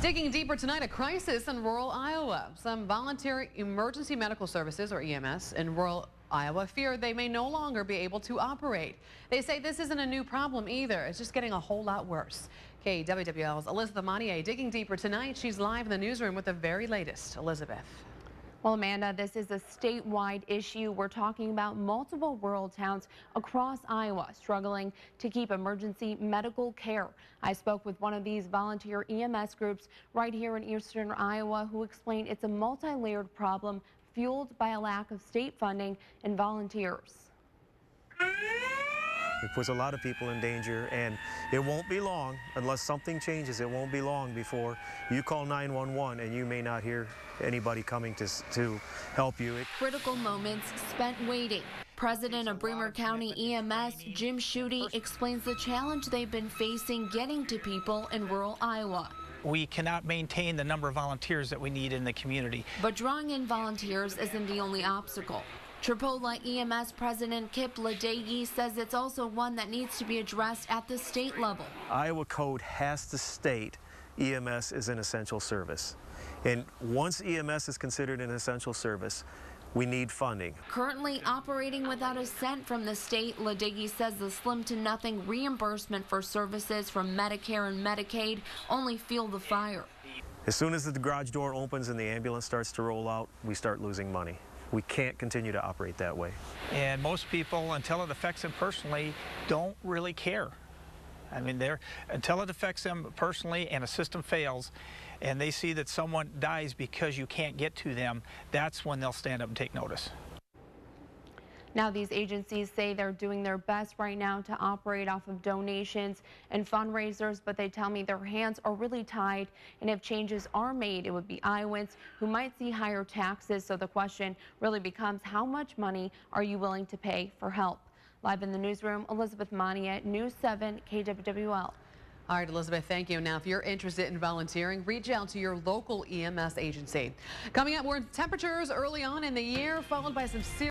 Digging deeper tonight, a crisis in rural Iowa. Some volunteer emergency medical services, or EMS, in rural Iowa fear they may no longer be able to operate. They say this isn't a new problem either. It's just getting a whole lot worse. KWWL's Elizabeth Montier digging deeper tonight. She's live in the newsroom with the very latest. Elizabeth. Well, Amanda, this is a statewide issue. We're talking about multiple rural towns across Iowa struggling to keep emergency medical care. I spoke with one of these volunteer EMS groups right here in eastern Iowa who explained it's a multi-layered problem fueled by a lack of state funding and volunteers. It puts a lot of people in danger, and it won't be long, unless something changes, it won't be long before you call 911 and you may not hear anybody coming to help you. Critical moments spent waiting. President of Bremer County EMS, Jim Schutte, explains the challenge they've been facing getting to people in rural Iowa. We cannot maintain the number of volunteers that we need in the community. But drawing in volunteers isn't the only obstacle. Tripoli EMS President Kip Ledecky says it's also one that needs to be addressed at the state level. Iowa code has to state EMS is an essential service. And once EMS is considered an essential service, we need funding. Currently operating without a cent from the state, Ledecky says the slim to nothing reimbursement for services from Medicare and Medicaid only fuel the fire. As soon as the garage door opens and the ambulance starts to roll out, we start losing money. We can't continue to operate that way. And most people, until it affects them personally, don't really care. I mean, until it affects them personally and a system fails and they see that someone dies because you can't get to them, that's when they'll stand up and take notice. Now, these agencies say they're doing their best right now to operate off of donations and fundraisers, but they tell me their hands are really tied, and if changes are made, it would be Iowans who might see higher taxes. So the question really becomes, how much money are you willing to pay for help? Live in the newsroom, Elizabeth Montier, News 7 KWWL. All right, Elizabeth, thank you. Now, if you're interested in volunteering, reach out to your local EMS agency. Coming up, more temperatures early on in the year, followed by some serious